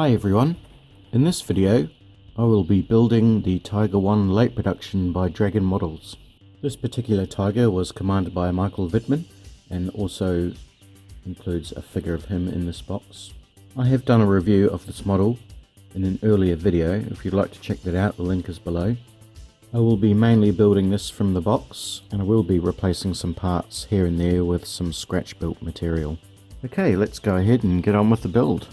Hi everyone, in this video I will be building the Tiger 1 late production by Dragon Models. This particular Tiger was commanded by Michael Wittmann and also includes a figure of him in this box. I have done a review of this model in an earlier video. If you'd like to check that out, the link is below. I will be mainly building this from the box, and I will be replacing some parts here and there with some scratch built material. Okay, let's go ahead and get on with the build.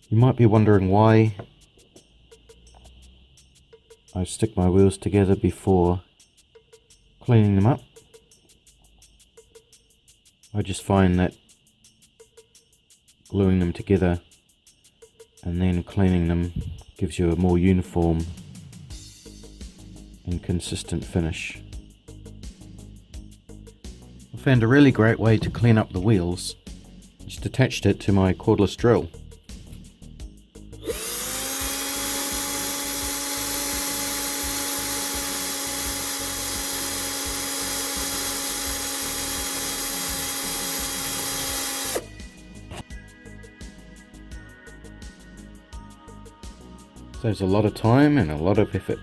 You might be wondering why I stick my wheels together before cleaning them up. I just find that gluing them together and then cleaning them gives you a more uniform and consistent finish. I found a really great way to clean up the wheels. Just attached it to my cordless drill. Saves a lot of time and a lot of effort.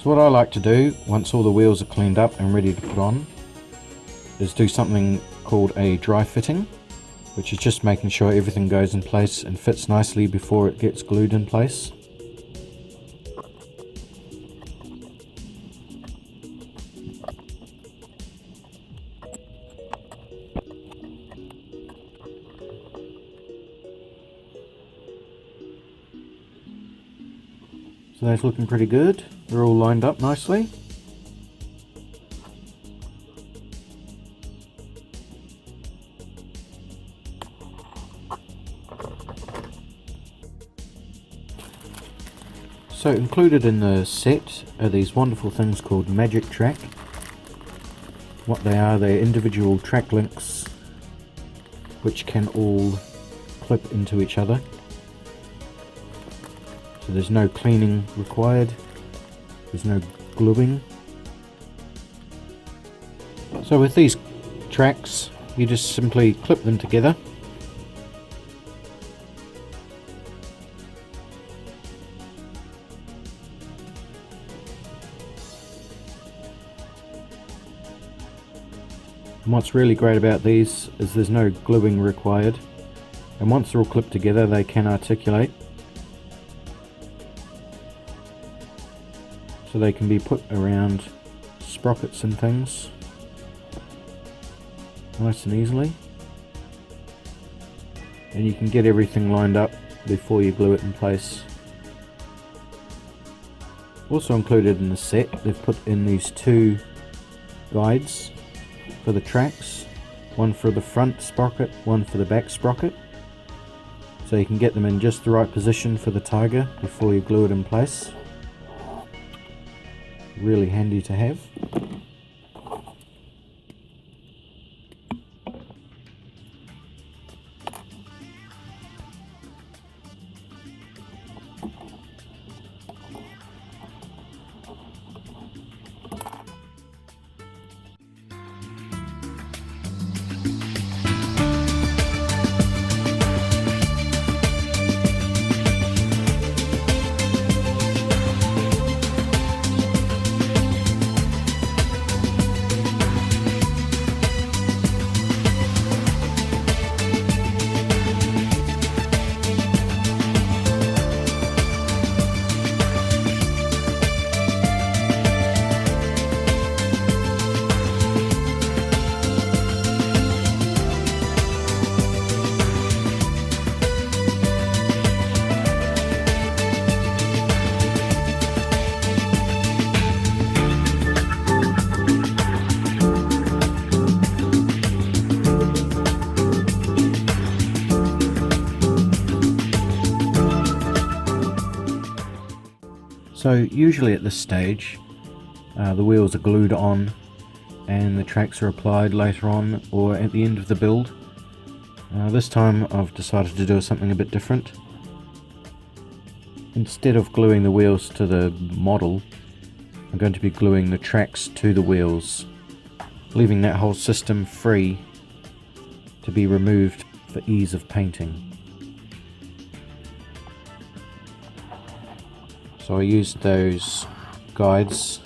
So what I like to do, once all the wheels are cleaned up and ready to put on, is do something called a dry fitting, which is just making sure everything goes in place and fits nicely before it gets glued in place. So that's looking pretty good. They're all lined up nicely. So included in the set are these wonderful things called Magic Track. What they are, they're individual track links which can all clip into each other. So there's no cleaning required, there's no gluing. So with these tracks, you just simply clip them together. And what's really great about these is there's no gluing required. And once they're all clipped together, they can articulate. So they can be put around sprockets and things nice and easily. And you can get everything lined up before you glue it in place. Also included in the set, they've put in these two guides for the tracks. One for the front sprocket, one for the back sprocket. So you can get them in just the right position for the tiger before you glue it in place. Really handy to have. So usually at this stage the wheels are glued on and the tracks are applied later on or at the end of the build. This time I've decided to do something a bit different. Instead of gluing the wheels to the model, I'm going to be gluing the tracks to the wheels, leaving that whole system free to be removed for ease of painting. So I used those guides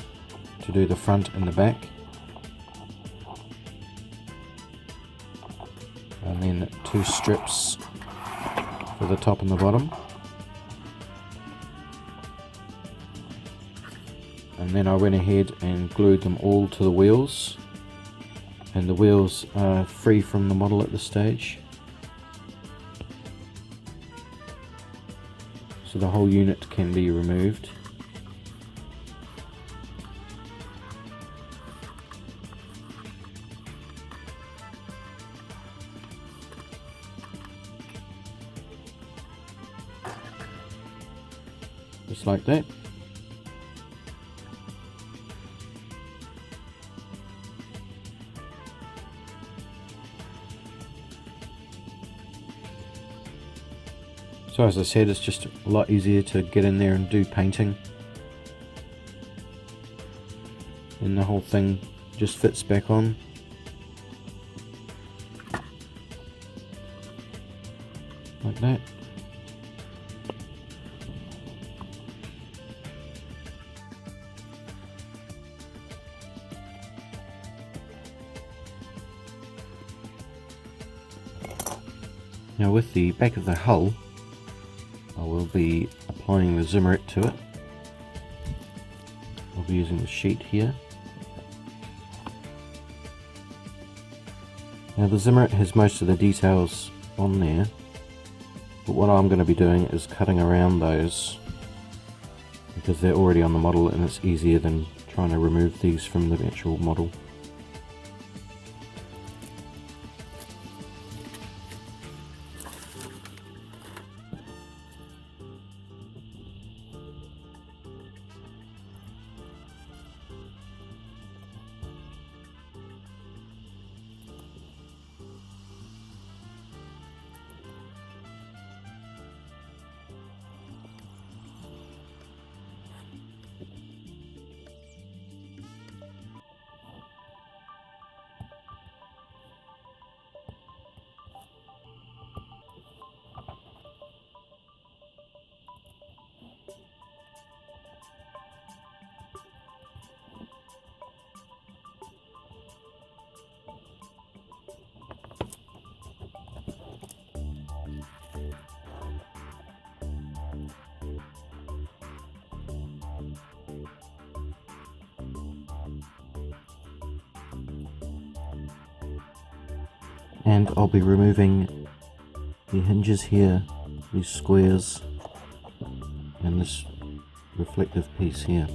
to do the front and the back, and then 2 strips for the top and the bottom, and then I went ahead and glued them all to the wheels, and the wheels are free from the model at this stage. So the whole unit can be removed. Just like that. So as I said, it's just a lot easier to get in there and do painting, and the whole thing just fits back on. Like that. Now with the back of the hull, I will be applying the zimmerit to it. I'll be using the sheet here. Now the zimmerit has most of the details on there, but what I'm going to be doing is cutting around those because they're already on the model and it's easier than trying to remove these from the actual model. And I'll be removing the hinges here, these squares, and this reflective piece here.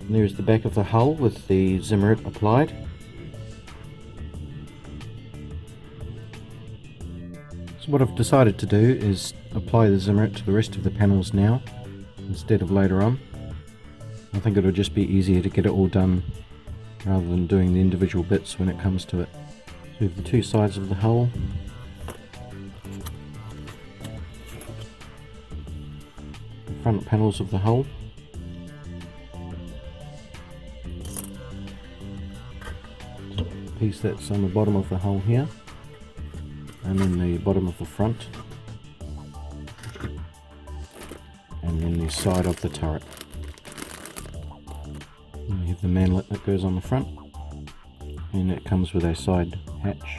And there's the back of the hull with the zimmerit applied. So what I've decided to do is apply the zimmerit to the rest of the panels now, instead of later on. I think it'll just be easier to get it all done rather than doing the individual bits when it comes to it. So we have the two sides of the hull. The front panels of the hull. Piece that's on the bottom of the hull here, and then the bottom of the front, and then the side of the turret. And we have the manlet that goes on the front, and it comes with a side hatch.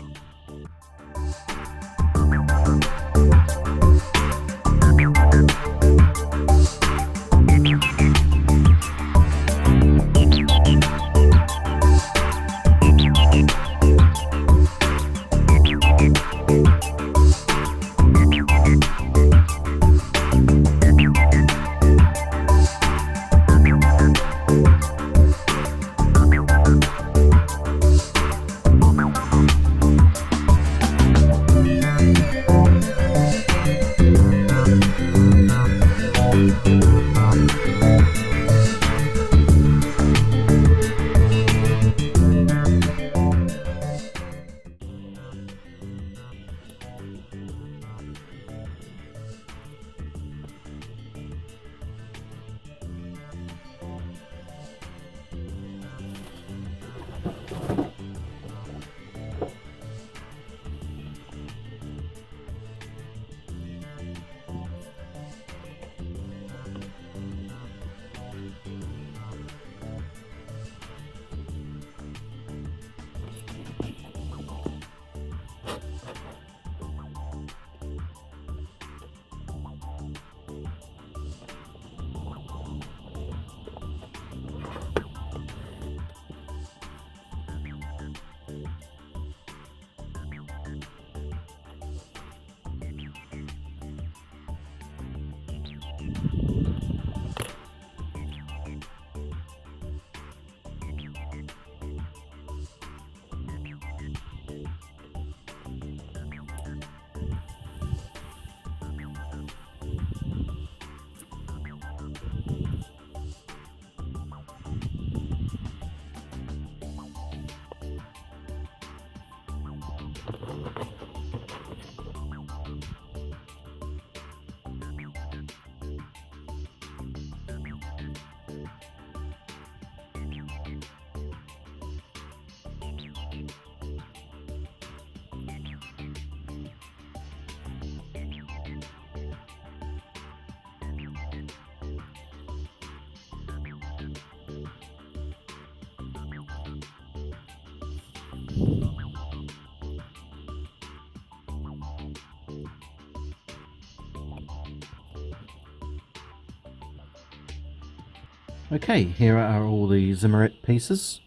Okay, here are all the zimmerit pieces.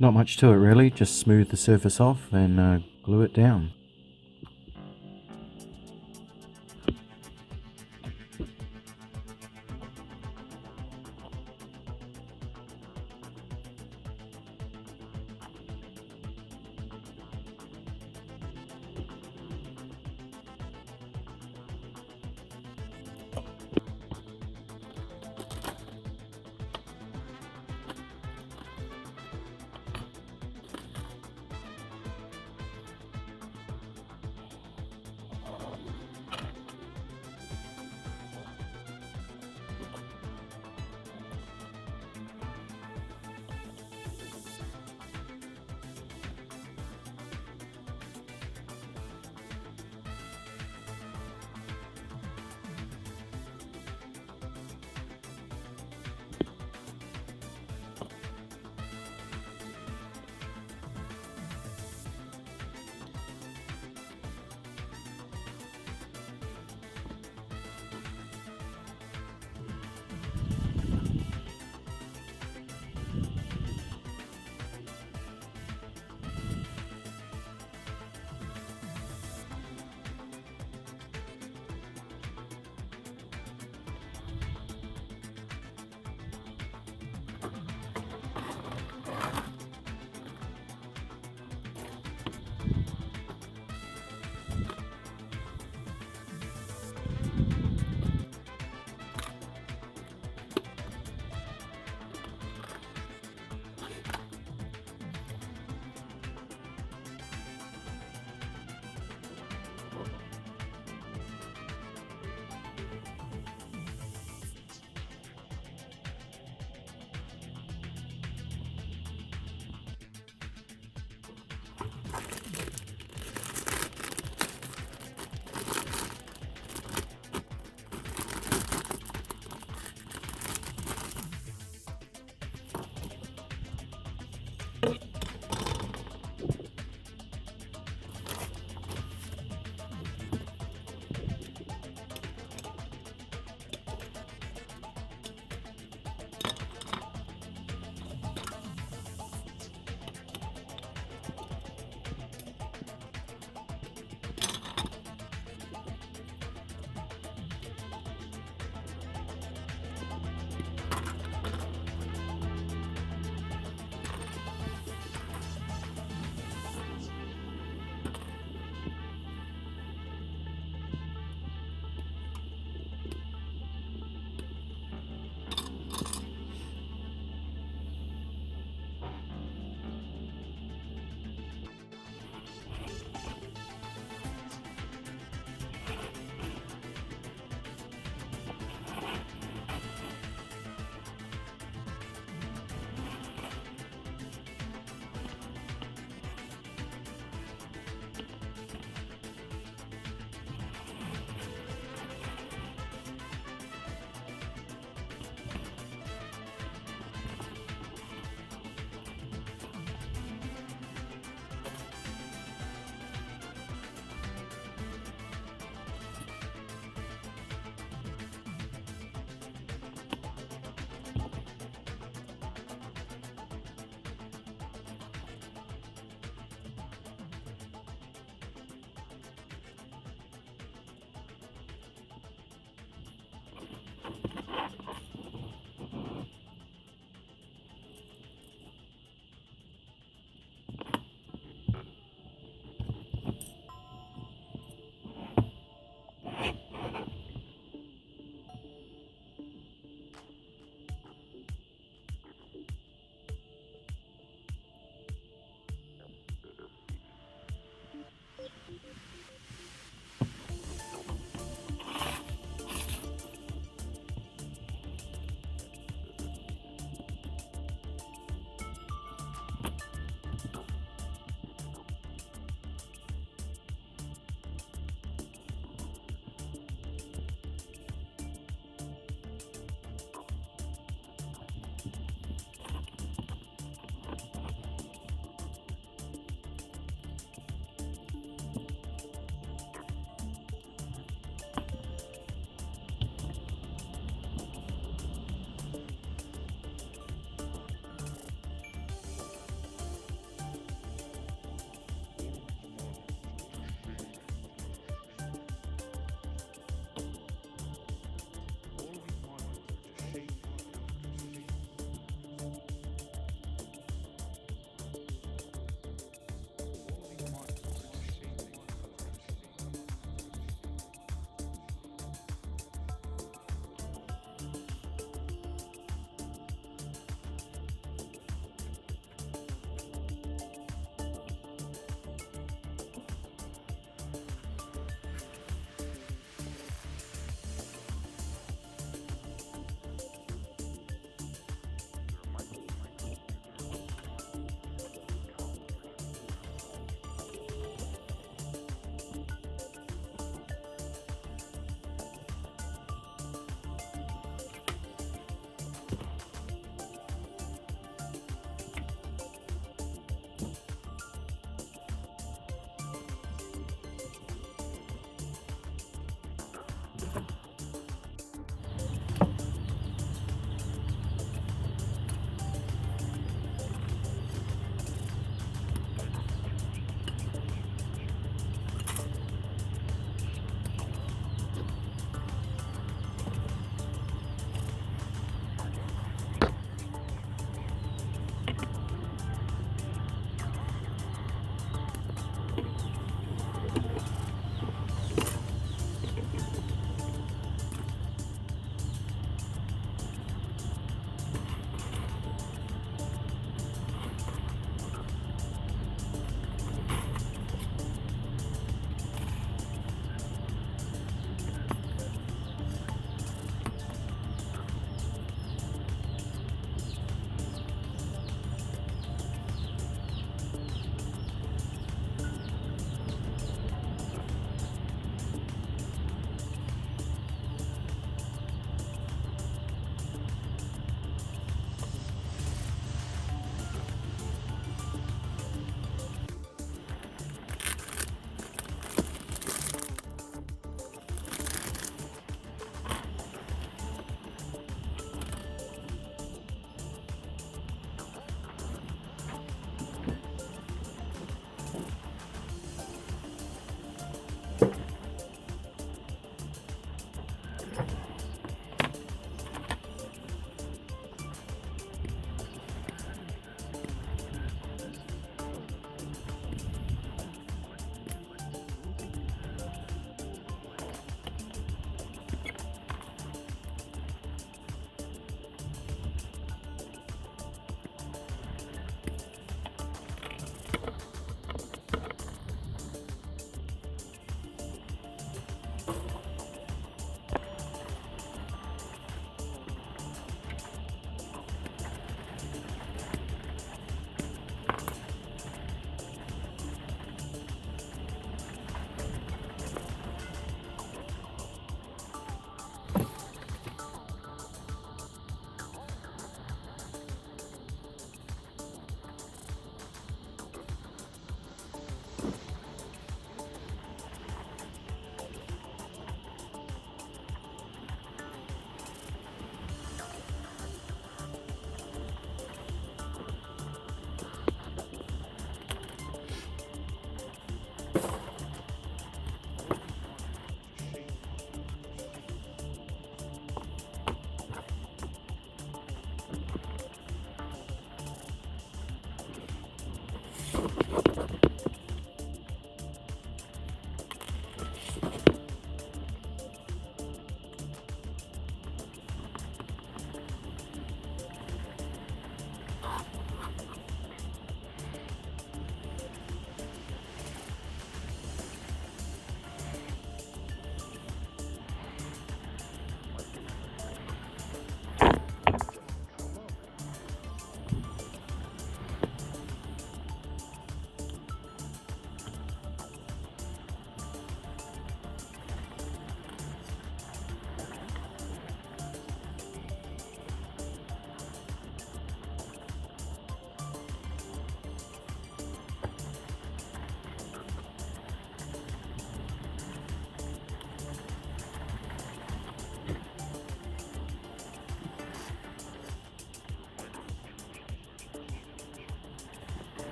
Not much to it really, just smooth the surface off and glue it down.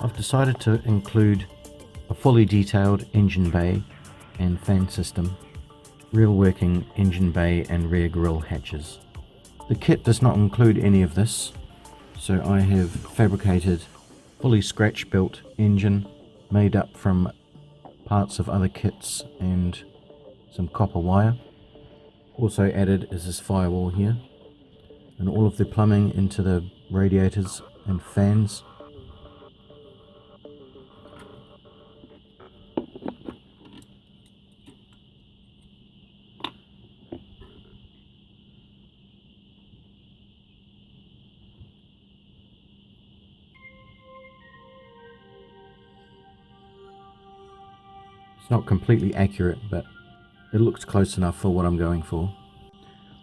I've decided to include a fully detailed engine bay and fan system, real working engine bay and rear grille hatches. The kit does not include any of this, so I have fabricated fully scratch built engine made up from parts of other kits and some copper wire. Also added is this firewall here, and all of the plumbing into the radiators and fans. It's not completely accurate, but it looks close enough for what I'm going for.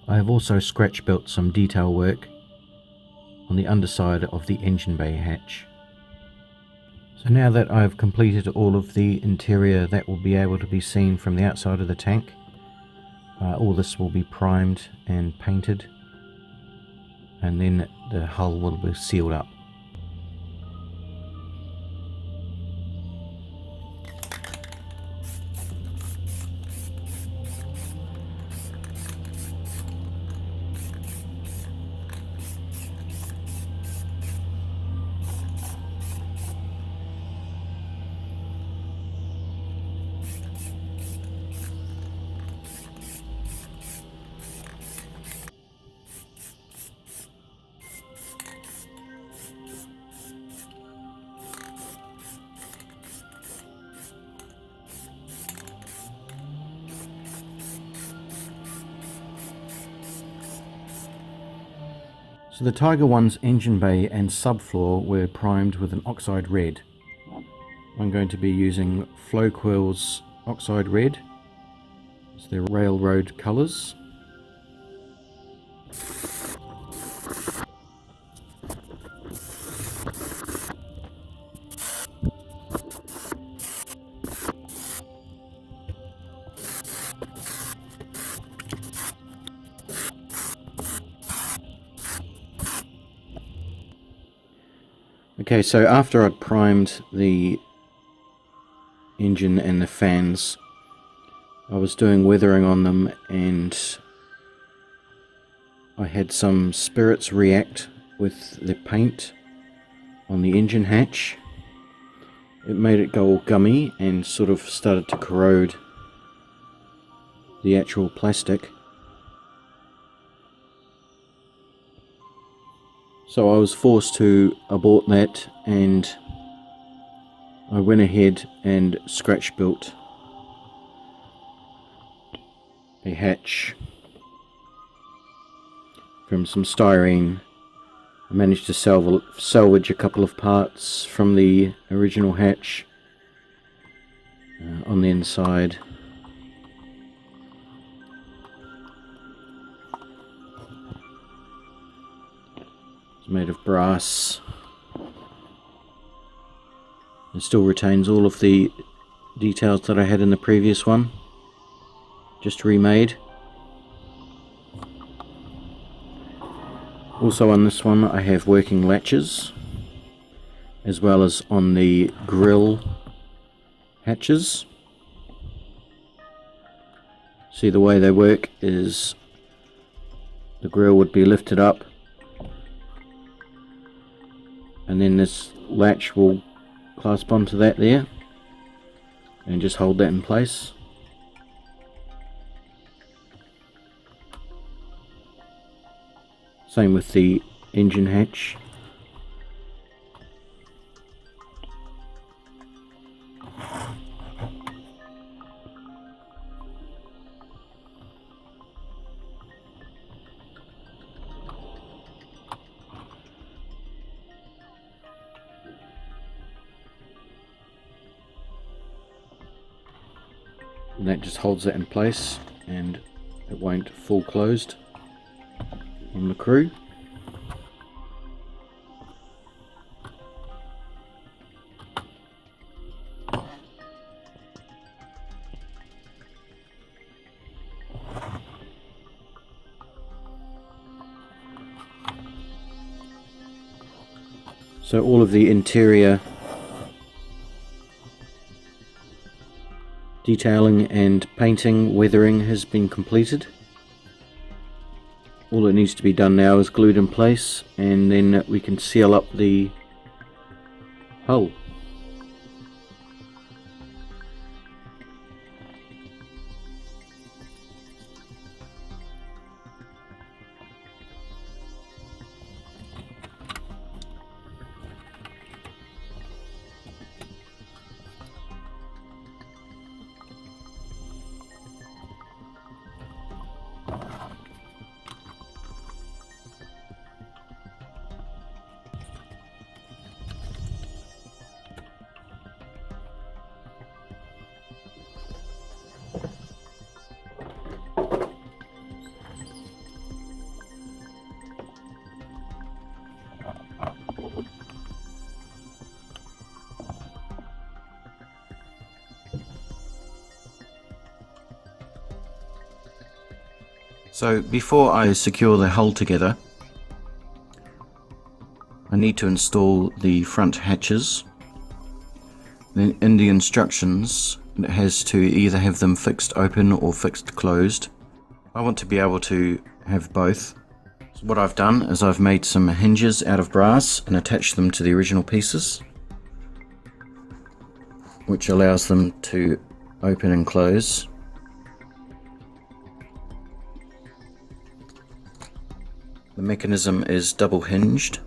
I have also scratch built some detail work on the underside of the engine bay hatch. So now that I've completed all of the interior that will be able to be seen from the outside of the tank, all this will be primed and painted, and then the hull will be sealed up. So the Tiger One's engine bay and subfloor were primed with an oxide red. I'm going to be using Flowquill's oxide red. It's their railroad colours. Okay, so after I'd primed the engine and the fans, I was doing weathering on them, and I had some spirits react with the paint on the engine hatch. It made it go all gummy and sort of started to corrode the actual plastic. So I was forced to abort that and I went ahead and scratch built a hatch from some styrene. I managed to salvage a couple of parts from the original hatch on the inside. It's made of brass. It still retains all of the details that I had in the previous one, just remade. Also on this one I have working latches, as well as on the grill hatches. See, the way they work is the grill would be lifted up, and then this latch will clasp onto that there and just hold that in place. Same with the engine hatch. And that just holds that in place, and it won't fall closed on the crew. So all of the interior detailing and painting, weathering has been completed. All that needs to be done now is glued in place, and then we can seal up the hull. So before I secure the hull together, I need to install the front hatches. Then in the instructions it has to either have them fixed open or fixed closed. I want to be able to have both. So what I've done is I've made some hinges out of brass and attached them to the original pieces, which allows them to open and close. The mechanism is double hinged,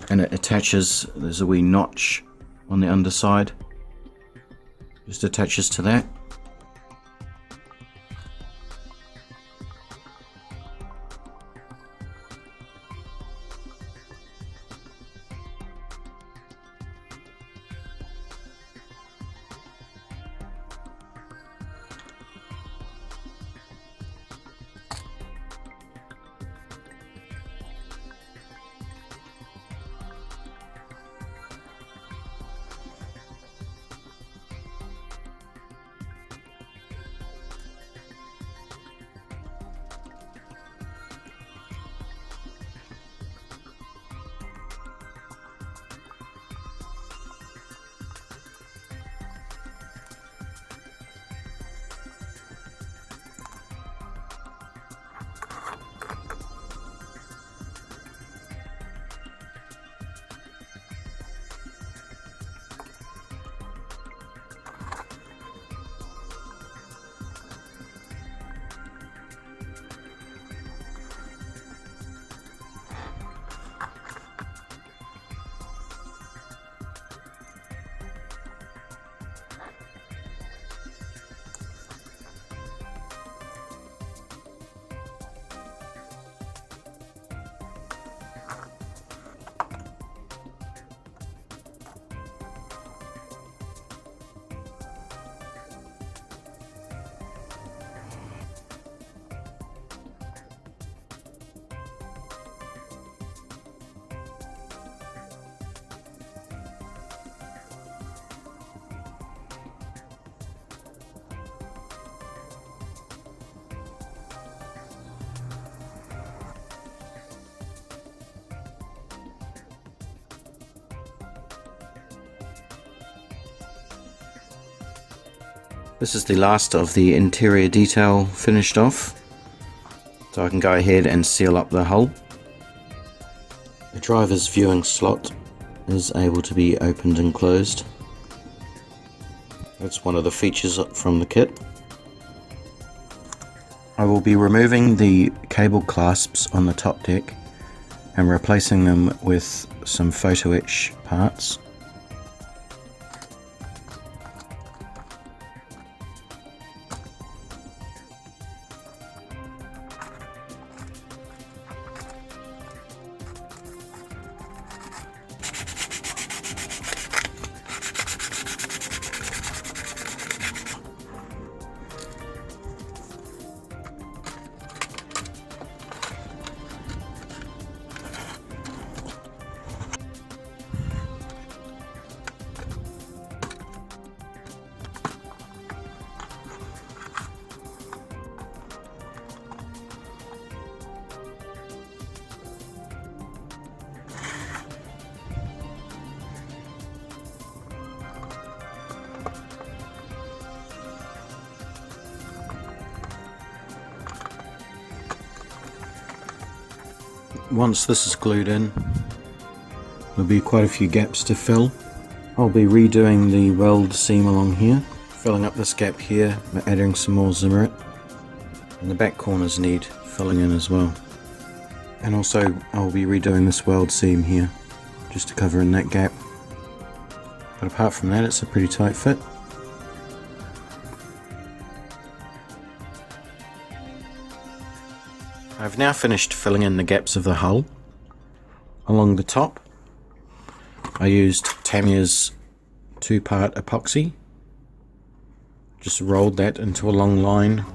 and it attaches, there's a wee notch on the underside, just attaches to that. This is the last of the interior detail finished off, so I can go ahead and seal up the hull. The driver's viewing slot is able to be opened and closed. That's one of the features from the kit. I will be removing the cable clasps on the top deck and replacing them with some photo etch parts. Once this is glued in, there'll be quite a few gaps to fill. I'll be redoing the weld seam along here, filling up this gap here, adding some more zimmerit, and the back corners need filling in as well. And also I'll be redoing this weld seam here, just to cover in that gap. But apart from that, it's a pretty tight fit. I've now finished filling in the gaps of the hull. Along the top, I used Tamiya's 2-part epoxy. Just rolled that into a long line.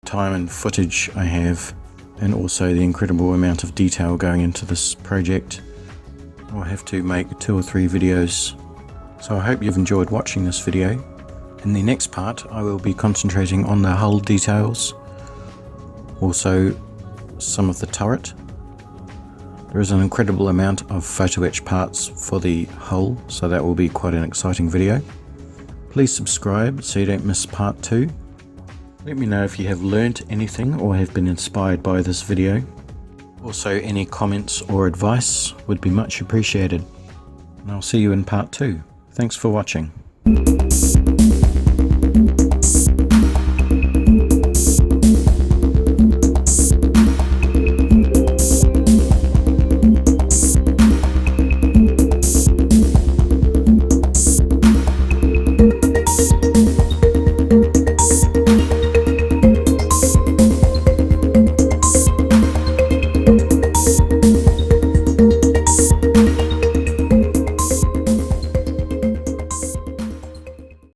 Time and footage I have, and also the incredible amount of detail going into this project. I'll have to make 2 or 3 videos, so I hope you've enjoyed watching this video. In the next part I will be concentrating on the hull details, also some of the turret. There is an incredible amount of photo etch parts for the hull, so that will be quite an exciting video. Please subscribe so you don't miss part 2. Let me know if you have learnt anything or have been inspired by this video. Also, any comments or advice would be much appreciated. And I'll see you in part 2. Thanks for watching.